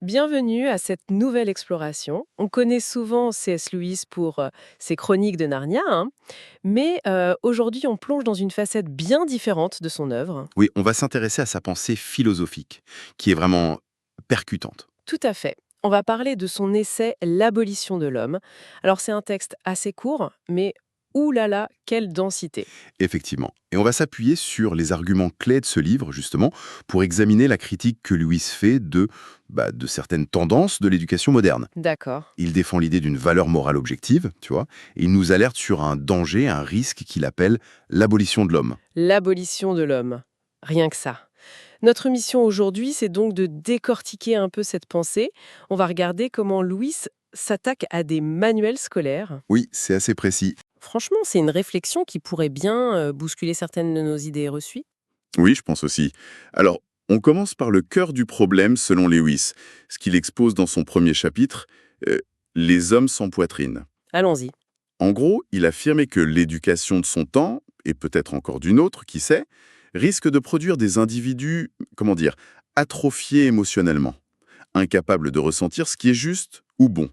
Bienvenue à cette nouvelle exploration. On connaît souvent C.S. Lewis pour ses chroniques de Narnia, hein, mais aujourd'hui on plonge dans une facette bien différente de son œuvre. Oui, on va s'intéresser à sa pensée philosophique, qui est vraiment percutante. Tout à fait. On va parler de son essai L'abolition de l'homme. Alors c'est un texte assez court, mais oulala, quelle densité. Effectivement. Et on va s'appuyer sur les arguments clés de ce livre, justement, pour examiner la critique que Lewis fait de certaines tendances de l'éducation moderne. D'accord. Il défend l'idée d'une valeur morale objective, tu vois, et il nous alerte sur un danger, un risque qu'il appelle l'abolition de l'homme. L'abolition de l'homme. Rien que ça. Notre mission aujourd'hui, c'est donc de décortiquer un peu cette pensée. On va regarder comment Louis s'attaque à des manuels scolaires. Oui, c'est assez précis. Franchement, c'est une réflexion qui pourrait bien bousculer certaines de nos idées reçues. Oui, je pense aussi. Alors, on commence par le cœur du problème selon Lewis, ce qu'il expose dans son premier chapitre, euh, les hommes sans poitrine. Allons-y. En gros, il affirmait que l'éducation de son temps, et peut-être encore d'une autre, qui sait, risque de produire des individus, comment dire, atrophiés émotionnellement, incapables de ressentir ce qui est juste ou bon.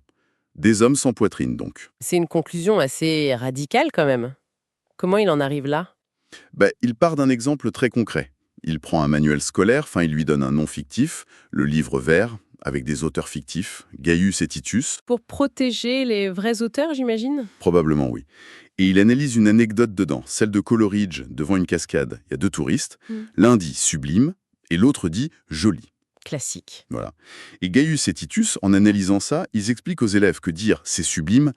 Des hommes sans poitrine, donc. C'est une conclusion assez radicale quand même. Comment il en arrive là? Il part d'un exemple très concret. Il prend un manuel scolaire, enfin il lui donne un nom fictif, le livre vert, avec des auteurs fictifs, Gaius et Titus, Pour protéger les vrais auteurs, j'imagine. probablement oui. Et il analyse une anecdote dedans, celle de Coleridge, devant une cascade. Il y a deux touristes, l'un dit sublime et l'autre dit joli. Classique. Voilà. Et Gaius et Titus, en analysant ça, ils expliquent aux élèves que dire c'est sublime,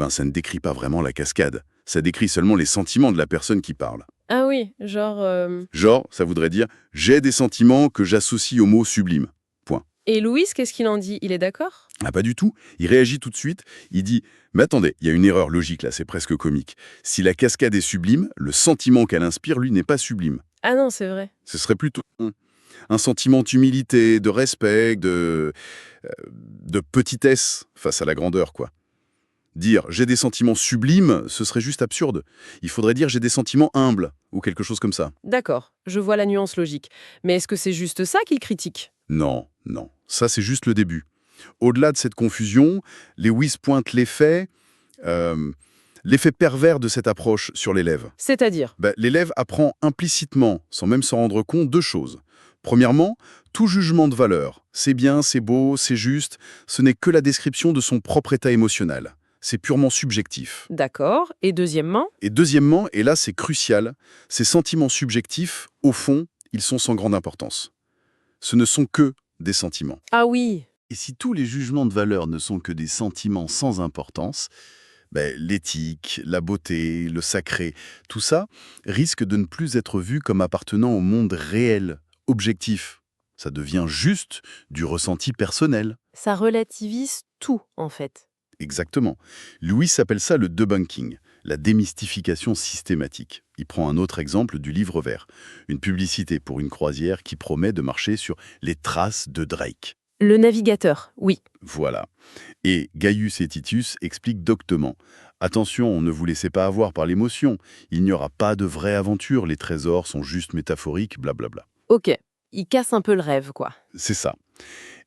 ça ne décrit pas vraiment la cascade. Ça décrit seulement les sentiments de la personne qui parle. Ah oui, genre... Genre, ça voudrait dire j'ai des sentiments que j'associe au mot sublime. Point. Et Louis, qu'est-ce qu'il en dit? Il est d'accord? Ah, pas du tout. Il réagit tout de suite. Il dit mais attendez, il y a une erreur logique là, c'est presque comique. Si la cascade est sublime, le sentiment qu'elle inspire, lui, n'est pas sublime. Ah non, c'est vrai. Ce serait plutôt un sentiment d'humilité, de respect, de petitesse face à la grandeur, quoi. Dire j'ai des sentiments sublimes, ce serait juste absurde. Il faudrait dire j'ai des sentiments humbles, ou quelque chose comme ça. D'accord, je vois la nuance logique. Mais est-ce que c'est juste ça qu'il critique? Non, non. Ça, c'est juste le début. Au-delà de cette confusion, Lewis pointe l'effet pervers de cette approche sur l'élève. C'est-à-dire? L'élève apprend implicitement, sans même s'en rendre compte, deux choses. Premièrement, tout jugement de valeur, c'est bien, c'est beau, c'est juste, ce n'est que la description de son propre état émotionnel. C'est purement subjectif. D'accord. Et deuxièmement? Et deuxièmement, et là c'est crucial, ces sentiments subjectifs, au fond, ils sont sans grande importance. Ce ne sont que des sentiments. Ah oui. Et si tous les jugements de valeur ne sont que des sentiments sans importance, l'éthique, la beauté, le sacré, tout ça risque de ne plus être vu comme appartenant au monde réel, objectif. Ça devient juste du ressenti personnel. Ça relativise tout, en fait. Exactement. Louis appelle ça le debunking, la démystification systématique. Il prend un autre exemple du livre vert, une publicité pour une croisière qui promet de marcher sur les traces de Drake. Le navigateur, oui. Voilà. Et Gaius et Titus expliquent doctement. Attention, ne vous laissez pas avoir par l'émotion. Il n'y aura pas de vraie aventure, les trésors sont juste métaphoriques, blablabla. Ok. Il casse un peu le rêve, quoi. C'est ça.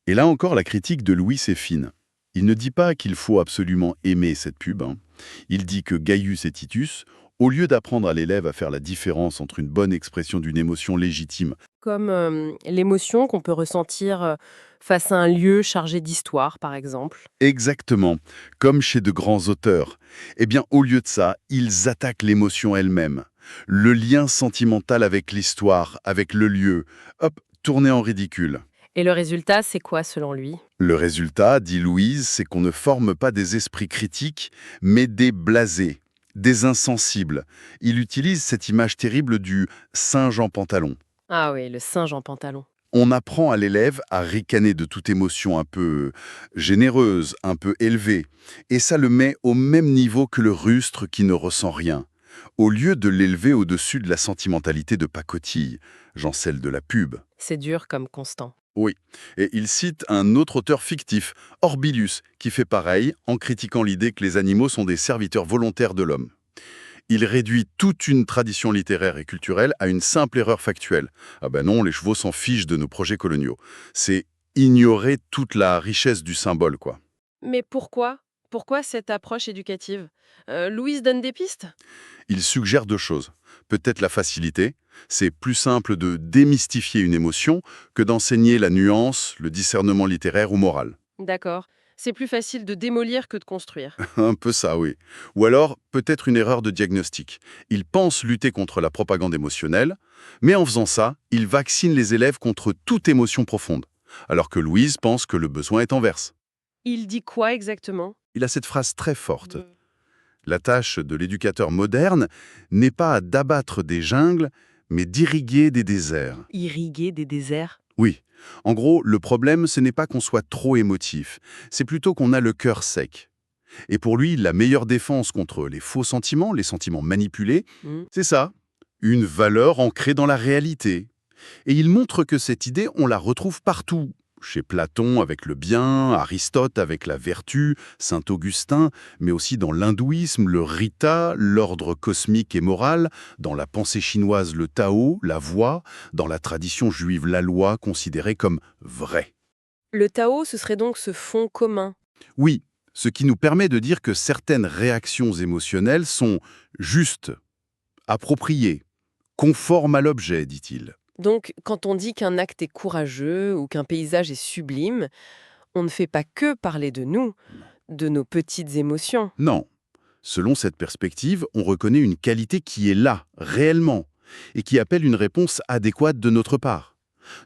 Et là encore, la critique de Louis est fine. Il ne dit pas qu'il faut absolument aimer cette pub. Il dit que Gaius et Titus, au lieu d'apprendre à l'élève à faire la différence entre une bonne expression d'une émotion légitime, Comme l'émotion qu'on peut ressentir face à un lieu chargé d'histoire, par exemple. exactement, comme chez de grands auteurs, au lieu de ça, ils attaquent l'émotion elle-même. Le lien sentimental avec l'histoire, avec le lieu, hop, tourné en ridicule. Et le résultat, c'est quoi, selon lui? Le résultat, dit Louise, c'est qu'on ne forme pas des esprits critiques, mais des blasés, des insensibles. Il utilise cette image terrible du singe en pantalon. Ah oui, le singe en pantalon. On apprend à l'élève à ricaner de toute émotion un peu généreuse, un peu élevée, et ça le met au même niveau que le rustre qui ne ressent rien, au lieu de l'élever au-dessus de la sentimentalité de pacotille, genre celle de la pub. C'est dur comme constant. Oui, et il cite un autre auteur fictif, Orbilius, qui fait pareil en critiquant l'idée que les animaux sont des serviteurs volontaires de l'homme. Il réduit toute une tradition littéraire et culturelle à une simple erreur factuelle. Ah ben non, les chevaux s'en fichent de nos projets coloniaux. C'est ignorer toute la richesse du symbole, quoi. Mais pourquoi? Pourquoi cette approche éducative? Louise donne des pistes? Il suggère deux choses. Peut-être la facilité. C'est plus simple de démystifier une émotion que d'enseigner la nuance, le discernement littéraire ou moral. D'accord. C'est plus facile de démolir que de construire. Un peu ça, oui. Ou alors, peut-être une erreur de diagnostic. Il pense lutter contre la propagande émotionnelle, mais en faisant ça, il vaccine les élèves contre toute émotion profonde. Alors que Louise pense que le besoin est inverse. Il dit quoi exactement? Il a cette phrase très forte. La tâche de l'éducateur moderne n'est pas d'abattre des jungles, mais d'irriguer des déserts. Irriguer des déserts? Oui. En gros, le problème, ce n'est pas qu'on soit trop émotif, c'est plutôt qu'on a le cœur sec. Et pour lui, la meilleure défense contre les faux sentiments, les sentiments manipulés, Hmm. c'est ça, une valeur ancrée dans la réalité. Et il montre que cette idée, on la retrouve partout. Chez Platon avec le bien, Aristote avec la vertu, saint Augustin, mais aussi dans l'hindouisme, le Rita, l'ordre cosmique et moral, dans la pensée chinoise le Tao, la voie, dans la tradition juive la loi considérée comme vraie. Le Tao, ce serait donc ce fond commun. Oui, ce qui nous permet de dire que certaines réactions émotionnelles sont justes, appropriées, conformes à l'objet, dit-il. Donc, quand on dit qu'un acte est courageux ou qu'un paysage est sublime, on ne fait pas que parler de nous, de nos petites émotions. Non. Selon cette perspective, on reconnaît une qualité qui est là, réellement, et qui appelle une réponse adéquate de notre part.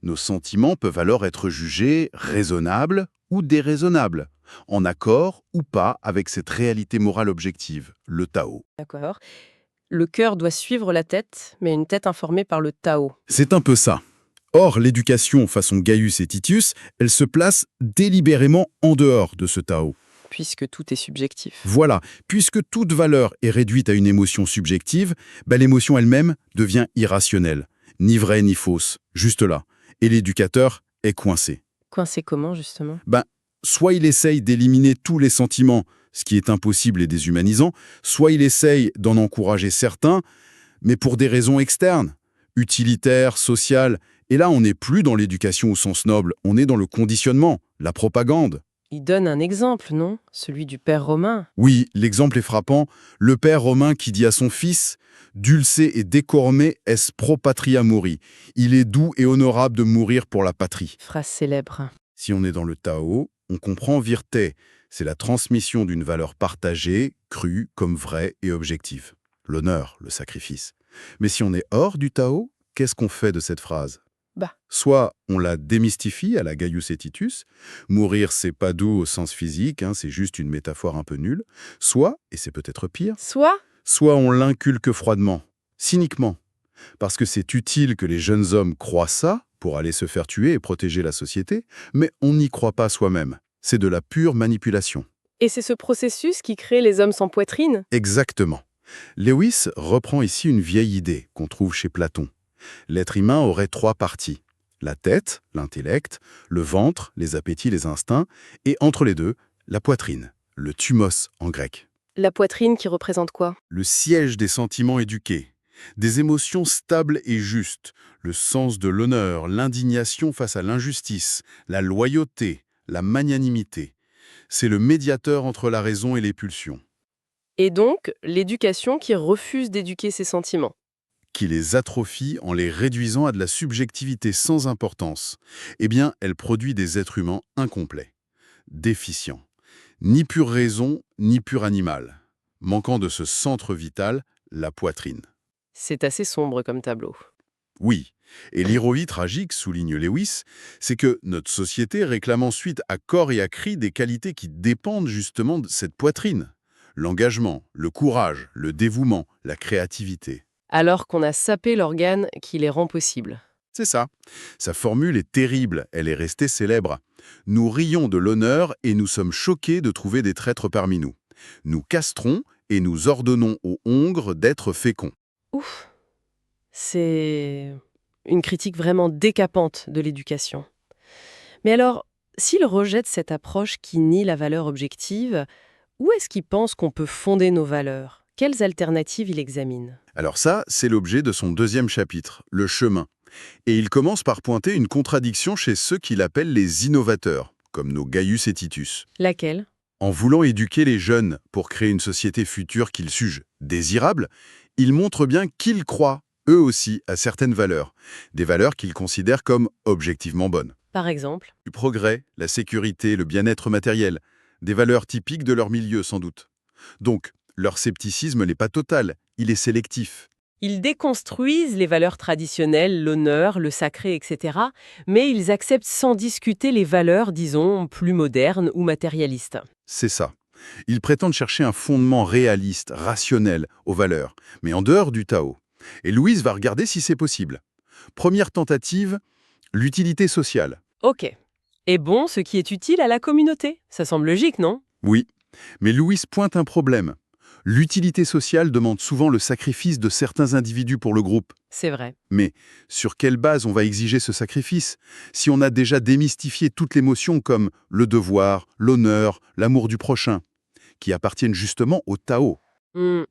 Nos sentiments peuvent alors être jugés raisonnables ou déraisonnables, en accord ou pas avec cette réalité morale objective, le Tao. D'accord. Le cœur doit suivre la tête, mais une tête informée par le Tao. C'est un peu ça. Or, l'éducation façon Gaius et Titus, elle se place délibérément en dehors de ce Tao. Puisque tout est subjectif. Voilà, puisque toute valeur est réduite à une émotion subjective, l'émotion elle-même devient irrationnelle. Ni vraie ni fausse, juste là. Et l'éducateur est coincé. Coincé comment, justement? Soit il essaye d'éliminer tous les sentiments, ce qui est impossible et déshumanisant, soit il essaye d'en encourager certains, mais pour des raisons externes, utilitaires, sociales. Et là, on n'est plus dans l'éducation au sens noble, on est dans le conditionnement, la propagande. Il donne un exemple, non? Celui du père romain. Oui, l'exemple est frappant. Le père romain qui dit à son fils « Dulce et decorme es pro patria mori ». Il est doux et honorable de mourir pour la patrie. Phrase célèbre. Si on est dans le Tao, on comprend virté. C'est la transmission d'une valeur partagée, crue comme vraie et objective. L'honneur, le sacrifice. Mais si on est hors du Tao, qu'est-ce qu'on fait de cette phrase? Soit on la démystifie à la Gaius et Titus, mourir c'est pas doux au sens physique, c'est juste une métaphore un peu nulle, soit, et c'est peut-être pire, soit on l'inculque froidement, cyniquement, parce que c'est utile que les jeunes hommes croient ça pour aller se faire tuer et protéger la société, mais on n'y croit pas soi-même. C'est de la pure manipulation. Et c'est ce processus qui crée les hommes sans poitrine? Exactement. Lewis reprend ici une vieille idée qu'on trouve chez Platon. L'être humain aurait trois parties. La tête, l'intellect, le ventre, les appétits, les instincts, et entre les deux, la poitrine, le thumos en grec. La poitrine qui représente quoi? Le siège des sentiments éduqués, des émotions stables et justes, le sens de l'honneur, l'indignation face à l'injustice, la loyauté, la magnanimité. C'est le médiateur entre la raison et les pulsions. Et donc, l'éducation qui refuse d'éduquer ses sentiments. Qui les atrophie en les réduisant à de la subjectivité sans importance, elle produit des êtres humains incomplets, déficients, ni pure raison, ni pur animal, manquant de ce centre vital, la poitrine. C'est assez sombre comme tableau. Oui, et l'ironie tragique, souligne Lewis, c'est que notre société réclame ensuite à corps et à cri des qualités qui dépendent justement de cette poitrine. L'engagement, le courage, le dévouement, la créativité. Alors qu'on a sapé l'organe qui les rend possibles. C'est ça. Sa formule est terrible, elle est restée célèbre. Nous rions de l'honneur et nous sommes choqués de trouver des traîtres parmi nous. Nous castrons et nous ordonnons aux hongres d'être féconds. Ouf. C'est une critique vraiment décapante de l'éducation. Mais alors, s'il rejette cette approche qui nie la valeur objective, où est-ce qu'il pense qu'on peut fonder nos valeurs? Quelles alternatives il examine? Alors ça, c'est l'objet de son deuxième chapitre, le chemin. Et il commence par pointer une contradiction chez ceux qu'il appelle les innovateurs, comme nos Gaius et Titus. Laquelle? En voulant éduquer les jeunes pour créer une société future qu'ils jugent désirable, il montre bien qu'ils croient, eux aussi, à certaines valeurs. Des valeurs qu'ils considèrent comme objectivement bonnes. Par exemple? Du progrès, la sécurité, le bien-être matériel. Des valeurs typiques de leur milieu, sans doute. Donc, leur scepticisme n'est pas total, il est sélectif. Ils déconstruisent les valeurs traditionnelles, l'honneur, le sacré, etc., mais ils acceptent sans discuter les valeurs, disons, plus modernes ou matérialistes. C'est ça. Ils prétendent chercher un fondement réaliste, rationnel aux valeurs, mais en dehors du Tao. Et Louise va regarder si c'est possible. Première tentative, l'utilité sociale. Ok. Et bon, ce qui est utile à la communauté. Ça semble logique, non? Oui, mais Louise pointe un problème. L'utilité sociale demande souvent le sacrifice de certains individus pour le groupe. C'est vrai. Mais sur quelle base on va exiger ce sacrifice si on a déjà démystifié toutes les notions comme le devoir, l'honneur, l'amour du prochain, qui appartiennent justement au Tao? Hmm.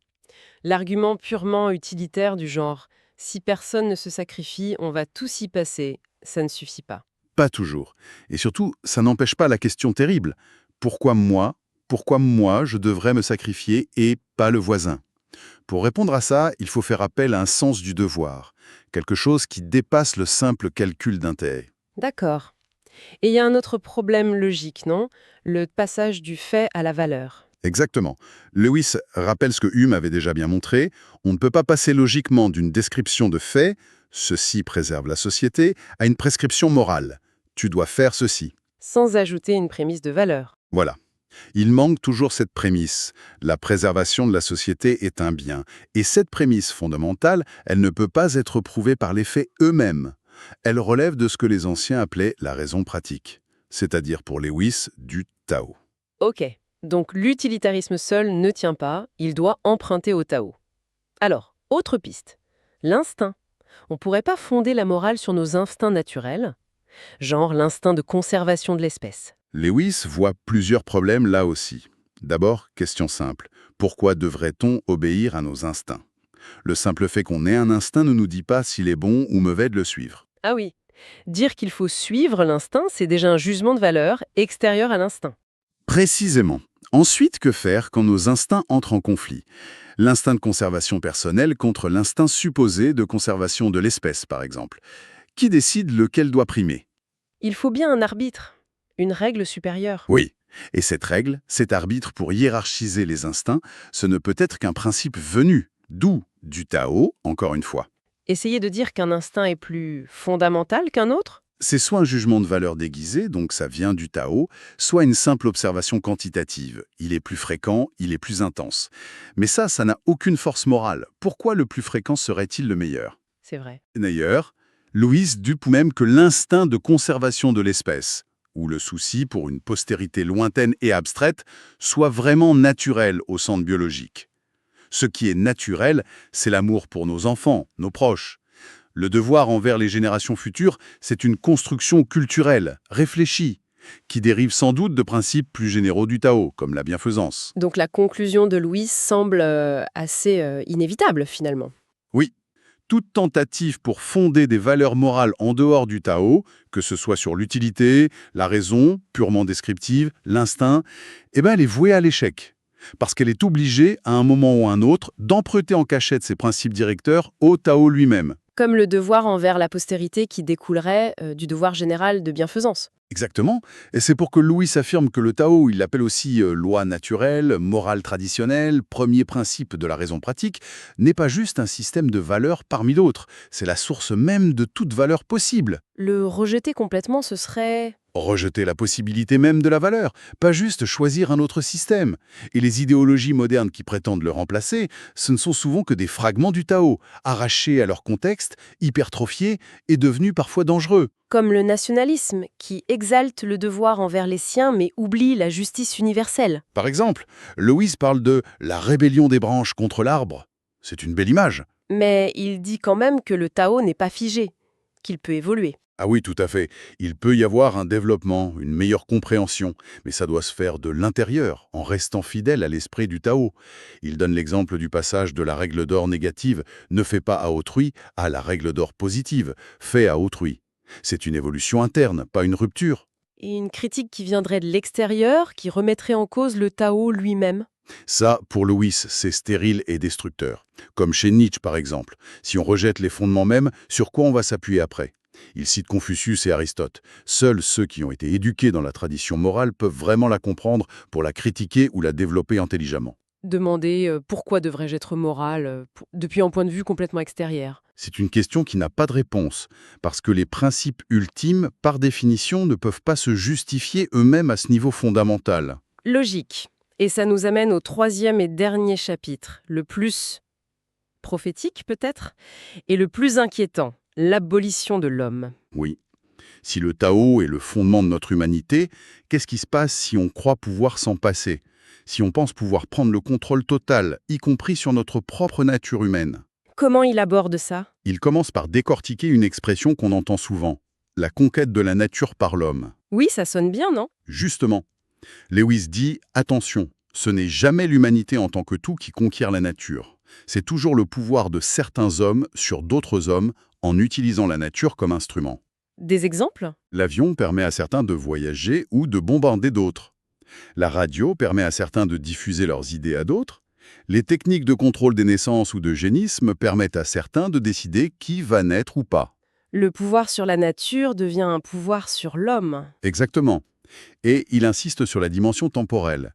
L'argument purement utilitaire du genre si personne ne se sacrifie, on va tous y passer, ça ne suffit pas. Pas toujours. Et surtout, ça n'empêche pas la question terrible. Pourquoi moi? Pourquoi moi, je devrais me sacrifier et pas le voisin? Pour répondre à ça, il faut faire appel à un sens du devoir, quelque chose qui dépasse le simple calcul d'intérêt. D'accord. Et il y a un autre problème logique, non? Le passage du fait à la valeur. Exactement. Lewis rappelle ce que Hume avait déjà bien montré, on ne peut pas passer logiquement d'une description de fait, ceci préserve la société, à une prescription morale. Tu dois faire ceci. Sans ajouter une prémisse de valeur. Voilà. Il manque toujours cette prémisse. La préservation de la société est un bien. Et cette prémisse fondamentale, elle ne peut pas être prouvée par les faits eux-mêmes. Elle relève de ce que les anciens appelaient la raison pratique, c'est-à-dire pour Lewis, du Tao. Ok. Donc l'utilitarisme seul ne tient pas, il doit emprunter au Tao. Alors, autre piste. L'instinct. On pourrait pas fonder la morale sur nos instincts naturels, genre l'instinct de conservation de l'espèce. Lewis voit plusieurs problèmes là aussi. D'abord, question simple. Pourquoi devrait-on obéir à nos instincts? Le simple fait qu'on ait un instinct ne nous dit pas s'il est bon ou mauvais de le suivre. Ah oui, dire qu'il faut suivre l'instinct, c'est déjà un jugement de valeur extérieur à l'instinct. Précisément. Ensuite, que faire quand nos instincts entrent en conflit? L'instinct de conservation personnelle contre l'instinct supposé de conservation de l'espèce, par exemple. Qui décide lequel doit primer? Il faut bien un arbitre, une règle supérieure. Oui. Et cette règle, cet arbitre pour hiérarchiser les instincts, ce ne peut être qu'un principe venu, d'où? Du Tao, encore une fois. Essayer de dire qu'un instinct est plus fondamental qu'un autre? C'est soit un jugement de valeur déguisé, donc ça vient du Tao, soit une simple observation quantitative. Il est plus fréquent, il est plus intense. Mais ça n'a aucune force morale. Pourquoi le plus fréquent serait-il le meilleur? C'est vrai. D'ailleurs, Louise dupe même que l'instinct de conservation de l'espèce, ou le souci pour une postérité lointaine et abstraite, soit vraiment naturel au centre biologique. Ce qui est naturel, c'est l'amour pour nos enfants, nos proches. Le devoir envers les générations futures, c'est une construction culturelle, réfléchie, qui dérive sans doute de principes plus généraux du Tao, comme la bienfaisance. Donc la conclusion de Louise semble assez inévitable finalement. Oui, toute tentative pour fonder des valeurs morales en dehors du Tao, que ce soit sur l'utilité, la raison, purement descriptive, l'instinct, elle est vouée à l'échec. Parce qu'elle est obligée, à un moment ou à un autre, d'emprunter en cachette ses principes directeurs au Tao lui-même. Comme le devoir envers la postérité qui découlerait du devoir général de bienfaisance. Exactement. Et c'est pour que Louis affirme que le Tao, il l'appelle aussi loi naturelle, morale traditionnelle, premier principe de la raison pratique, n'est pas juste un système de valeurs parmi d'autres. C'est la source même de toute valeur possible. Le rejeter complètement, ce serait... Rejeter la possibilité même de la valeur, pas juste choisir un autre système. Et les idéologies modernes qui prétendent le remplacer, ce ne sont souvent que des fragments du Tao, arrachés à leur contexte, hypertrophiés et devenus parfois dangereux. Comme le nationalisme, qui exalte le devoir envers les siens mais oublie la justice universelle. Par exemple, Lewis parle de « la rébellion des branches contre l'arbre ». C'est une belle image. Mais il dit quand même que le Tao n'est pas figé, qu'il peut évoluer. Ah oui, tout à fait. Il peut y avoir un développement, une meilleure compréhension, mais ça doit se faire de l'intérieur, en restant fidèle à l'esprit du Tao. Il donne l'exemple du passage de la règle d'or négative «ne fais pas à autrui» à la règle d'or positive «fais à autrui». C'est une évolution interne, pas une rupture. Et une critique qui viendrait de l'extérieur, qui remettrait en cause le Tao lui-même. Ça, pour Lewis, c'est stérile et destructeur. Comme chez Nietzsche, par exemple. Si on rejette les fondements mêmes, sur quoi on va s'appuyer après? Il cite Confucius et Aristote. Seuls ceux qui ont été éduqués dans la tradition morale peuvent vraiment la comprendre pour la critiquer ou la développer intelligemment. Demander pourquoi devrais-je être moral depuis un point de vue complètement extérieur. C'est une question qui n'a pas de réponse, parce que les principes ultimes, par définition, ne peuvent pas se justifier eux-mêmes à ce niveau fondamental. Logique. Et ça nous amène au troisième et dernier chapitre, le plus prophétique peut-être, et le plus inquiétant, l'abolition de l'homme. Oui. Si le Tao est le fondement de notre humanité, qu'est-ce qui se passe si on croit pouvoir s'en passer? Si on pense pouvoir prendre le contrôle total, y compris sur notre propre nature humaine? Comment il aborde ça? Il commence par décortiquer une expression qu'on entend souvent, la conquête de la nature par l'homme. Oui, ça sonne bien, non? Justement, Lewis dit « Attention, ce n'est jamais l'humanité en tant que tout qui conquiert la nature. C'est toujours le pouvoir de certains hommes sur d'autres hommes en utilisant la nature comme instrument. » Des exemples? L'avion permet à certains de voyager ou de bombarder d'autres. La radio permet à certains de diffuser leurs idées à d'autres. Les techniques de contrôle des naissances ou de génisme permettent à certains de décider qui va naître ou pas. Le pouvoir sur la nature devient un pouvoir sur l'homme. Exactement. Et il insiste sur la dimension temporelle.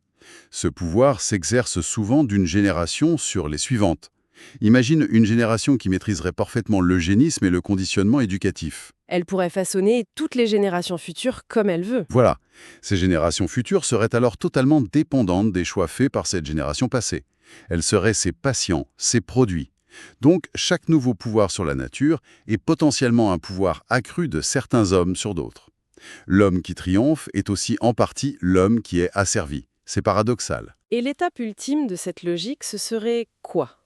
Ce pouvoir s'exerce souvent d'une génération sur les suivantes. Imagine une génération qui maîtriserait parfaitement l'eugénisme et le conditionnement éducatif. Elle pourrait façonner toutes les générations futures comme elle veut. Voilà. Ces générations futures seraient alors totalement dépendantes des choix faits par cette génération passée. Elles seraient ses patients, ses produits. Donc, chaque nouveau pouvoir sur la nature est potentiellement un pouvoir accru de certains hommes sur d'autres. L'homme qui triomphe est aussi en partie l'homme qui est asservi. C'est paradoxal. Et l'étape ultime de cette logique, ce serait quoi?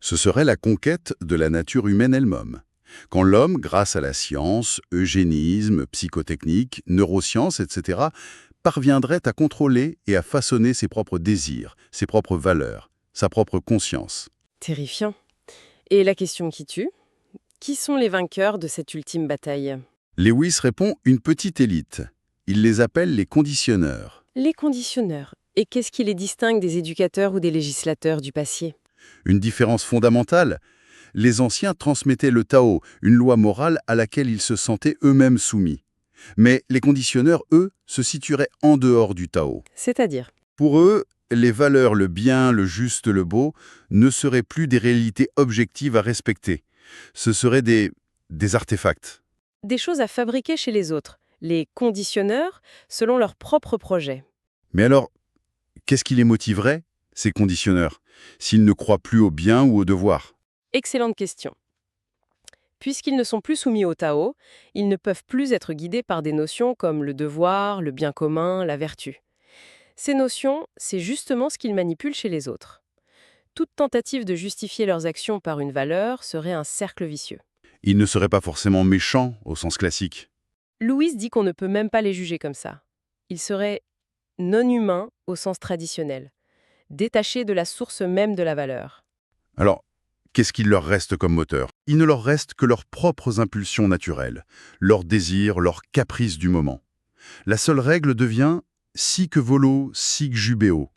Ce serait la conquête de la nature humaine elle-même. Quand l'homme, grâce à la science, eugénisme, psychotechnique, neurosciences, etc., parviendrait à contrôler et à façonner ses propres désirs, ses propres valeurs, sa propre conscience. Terrifiant. Et la question qui tue? Qui sont les vainqueurs de cette ultime bataille? Lewis répond une petite élite. Il les appelle les conditionneurs. Les conditionneurs. Et qu'est-ce qui les distingue des éducateurs ou des législateurs du passé? Une différence fondamentale, les anciens transmettaient le Tao, une loi morale à laquelle ils se sentaient eux-mêmes soumis. Mais les conditionneurs, eux, se situeraient en dehors du Tao. C'est-à-dire? Pour eux, les valeurs, le bien, le juste, le beau, ne seraient plus des réalités objectives à respecter. Ce seraient des artefacts. Des choses à fabriquer chez les autres. Les conditionneurs, selon leur propre projet. Mais alors, qu'est-ce qui les motiverait, ces conditionneurs, s'ils ne croient plus au bien ou au devoir? Excellente question. Puisqu'ils ne sont plus soumis au Tao, ils ne peuvent plus être guidés par des notions comme le devoir, le bien commun, la vertu. Ces notions, c'est justement ce qu'ils manipulent chez les autres. Toute tentative de justifier leurs actions par une valeur serait un cercle vicieux. Ils ne seraient pas forcément méchants, au sens classique. Louise dit qu'on ne peut même pas les juger comme ça. Ils seraient non humains au sens traditionnel, détachés de la source même de la valeur. Alors, qu'est-ce qu'il leur reste comme moteur? Il ne leur reste que leurs propres impulsions naturelles, leurs désirs, leurs caprices du moment. La seule règle devient « sic volo, sic jubeo ».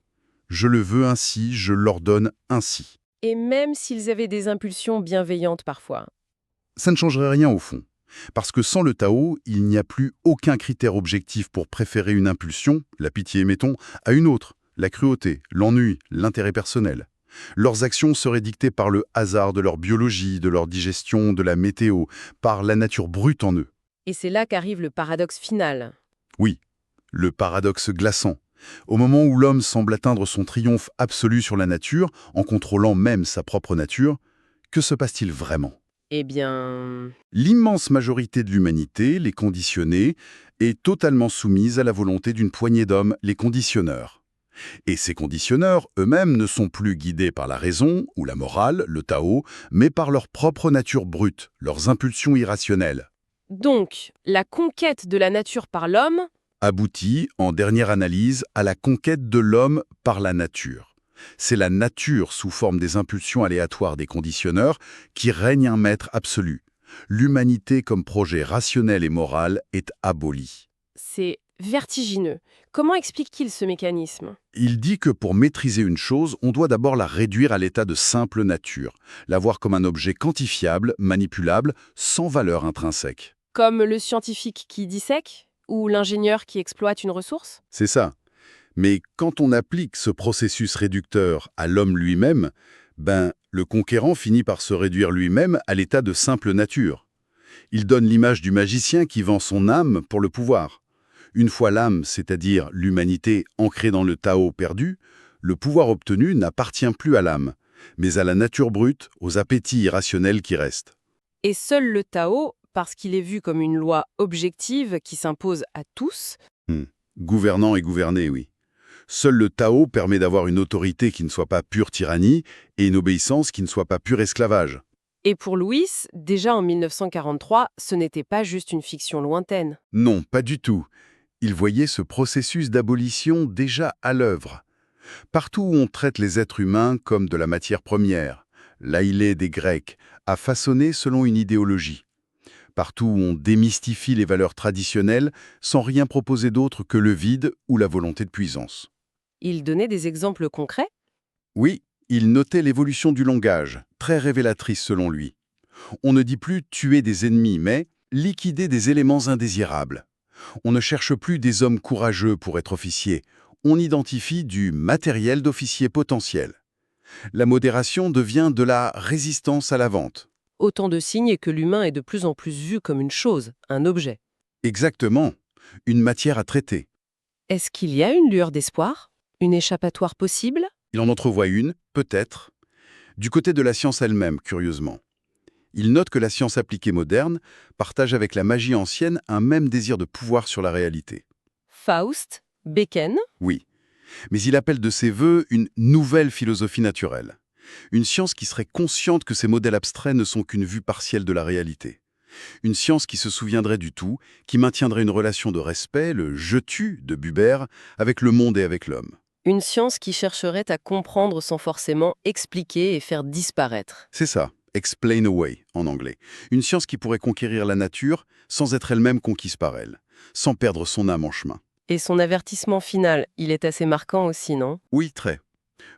Je le veux ainsi, je l'ordonne ainsi. Et même s'ils avaient des impulsions bienveillantes parfois. Ça ne changerait rien au fond. Parce que sans le Tao, il n'y a plus aucun critère objectif pour préférer une impulsion, la pitié mettons, à une autre, la cruauté, l'ennui, l'intérêt personnel. Leurs actions seraient dictées par le hasard de leur biologie, de leur digestion, de la météo, par la nature brute en eux. Et c'est là qu'arrive le paradoxe final. Oui, le paradoxe glaçant. Au moment où l'homme semble atteindre son triomphe absolu sur la nature, en contrôlant même sa propre nature, que se passe-t-il vraiment? Eh bien... L'immense majorité de l'humanité, les conditionnés, est totalement soumise à la volonté d'une poignée d'hommes, les conditionneurs. Et ces conditionneurs, eux-mêmes, ne sont plus guidés par la raison ou la morale, le Tao, mais par leur propre nature brute, leurs impulsions irrationnelles. Donc, la conquête de la nature par l'homme, Aboutit, en dernière analyse, à la conquête de l'homme par la nature. C'est la nature, sous forme des impulsions aléatoires des conditionneurs, qui règne un maître absolu. L'humanité comme projet rationnel et moral est abolie. c'est vertigineux. Comment explique-t-il ce mécanisme? Il dit que pour maîtriser une chose, on doit d'abord la réduire à l'état de simple nature, la voir comme un objet quantifiable, manipulable, sans valeur intrinsèque. Comme le scientifique qui dissèque? Ou l'ingénieur qui exploite une ressource? C'est ça. Mais quand on applique ce processus réducteur à l'homme lui-même, le conquérant finit par se réduire lui-même à l'état de simple nature. Il donne l'image du magicien qui vend son âme pour le pouvoir. Une fois l'âme, c'est-à-dire l'humanité ancrée dans le Tao perdu, le pouvoir obtenu n'appartient plus à l'âme, mais à la nature brute, aux appétits irrationnels qui restent. Et seul le Tao, parce qu'il est vu comme une loi objective qui s'impose à tous, Hmm. Gouvernant et gouverné, oui. Seul le Tao permet d'avoir une autorité qui ne soit pas pure tyrannie et une obéissance qui ne soit pas pur esclavage. et pour Louis, déjà en 1943, ce n'était pas juste une fiction lointaine. Non, pas du tout. Il voyait ce processus d'abolition déjà à l'œuvre. Partout où on traite les êtres humains comme de la matière première, l'aïlé des Grecs a façonné selon une idéologie. Partout où on démystifie les valeurs traditionnelles sans rien proposer d'autre que le vide ou la volonté de puissance. Il donnait des exemples concrets? Oui, il notait l'évolution du langage, très révélatrice selon lui. On ne dit plus tuer des ennemis, mais liquider des éléments indésirables. On ne cherche plus des hommes courageux pour être officiers. On identifie du matériel d'officier potentiel. La modération devient de la résistance à la vente. Autant de signes que l'humain est de plus en plus vu comme une chose, un objet. Exactement. Une matière à traiter. Est-ce qu'il y a une lueur d'espoir? Une échappatoire possible? Il en entrevoit une, peut-être, du côté de la science elle-même, curieusement. Il note que la science appliquée moderne partage avec la magie ancienne un même désir de pouvoir sur la réalité. Faust? Bacon? Oui, mais il appelle de ses voeux une nouvelle philosophie naturelle. Une science qui serait consciente que ces modèles abstraits ne sont qu'une vue partielle de la réalité. Une science qui se souviendrait du tout, qui maintiendrait une relation de respect, le «je-tu» de Buber, avec le monde et avec l'homme. Une science qui chercherait à comprendre sans forcément expliquer et faire disparaître. C'est ça, explain away en anglais. Une science qui pourrait conquérir la nature sans être elle-même conquise par elle, sans perdre son âme en chemin. Et son avertissement final, il est assez marquant aussi, non? Oui, très.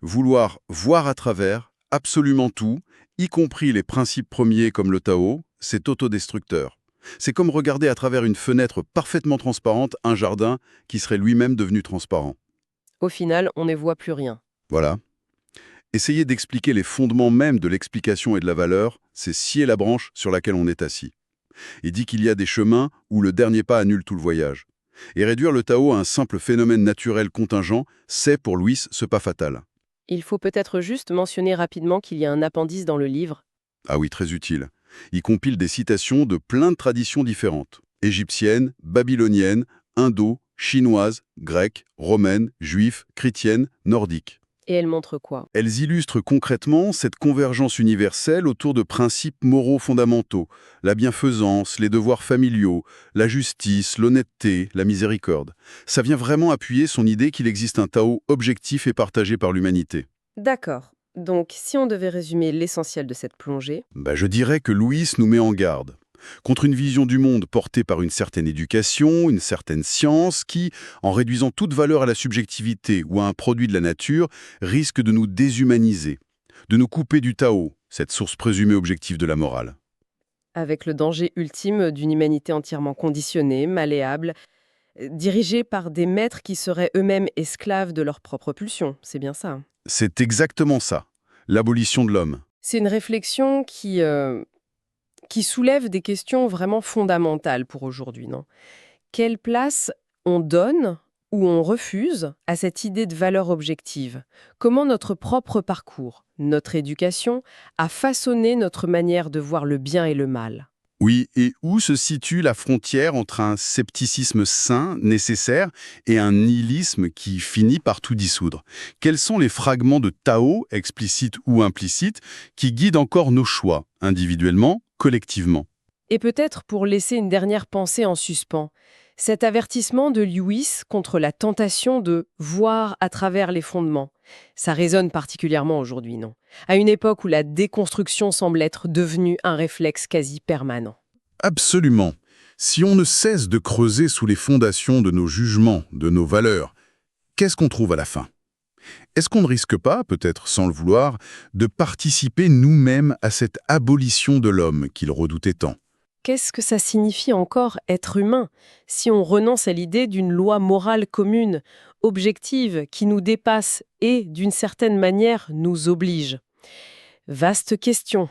Vouloir voir à travers absolument tout, y compris les principes premiers comme le Tao, c'est autodestructeur. C'est comme regarder à travers une fenêtre parfaitement transparente un jardin qui serait lui-même devenu transparent. Au final, on ne voit plus rien. Voilà. Essayer d'expliquer les fondements même de l'explication et de la valeur, c'est scier la branche sur laquelle on est assis. Il dit qu'il y a des chemins où le dernier pas annule tout le voyage. Et réduire le Tao à un simple phénomène naturel contingent, c'est pour Louis ce pas fatal. Il faut peut-être juste mentionner rapidement qu'il y a un appendice dans le livre. Ah oui, très utile. Il compile des citations de plein de traditions différentes. Égyptiennes, babyloniennes, indo, chinoises, grecques, romaines, juives, chrétiennes, nordiques. Et elle montre quoi? Elles illustrent concrètement cette convergence universelle autour de principes moraux fondamentaux, la bienfaisance, les devoirs familiaux, la justice, l'honnêteté, la miséricorde. Ça vient vraiment appuyer son idée qu'il existe un Tao objectif et partagé par l'humanité. D'accord. Donc, si on devait résumer l'essentiel de cette plongée, Je dirais que Louis nous met en garde contre une vision du monde portée par une certaine éducation, une certaine science qui, en réduisant toute valeur à la subjectivité ou à un produit de la nature, risque de nous déshumaniser, de nous couper du Tao, cette source présumée objective de la morale. avec le danger ultime d'une humanité entièrement conditionnée, malléable, dirigée par des maîtres qui seraient eux-mêmes esclaves de leurs propres pulsions. C'est bien ça. C'est exactement ça, l'abolition de l'homme. C'est une réflexion qui soulève des questions vraiment fondamentales pour aujourd'hui, non? Quelle place on donne ou on refuse à cette idée de valeur objective? Comment notre propre parcours, notre éducation, a façonné notre manière de voir le bien et le mal? Oui, et où se situe la frontière entre un scepticisme sain, nécessaire, et un nihilisme qui finit par tout dissoudre? Quels sont les fragments de Tao, explicites ou implicites, qui guident encore nos choix, individuellement, collectivement? Et peut-être pour laisser une dernière pensée en suspens, cet avertissement de Lewis contre la tentation de voir à travers les fondements, ça résonne particulièrement aujourd'hui, non? À une époque où la déconstruction semble être devenue un réflexe quasi permanent. Absolument. Si on ne cesse de creuser sous les fondations de nos jugements, de nos valeurs, qu'est-ce qu'on trouve à la fin? Est-ce qu'on ne risque pas, peut-être sans le vouloir, de participer nous-mêmes à cette abolition de l'homme qu'il redoutait tant? Qu'est-ce que ça signifie encore être humain si on renonce à l'idée d'une loi morale commune, objective, qui nous dépasse et, d'une certaine manière, nous oblige? Vaste question.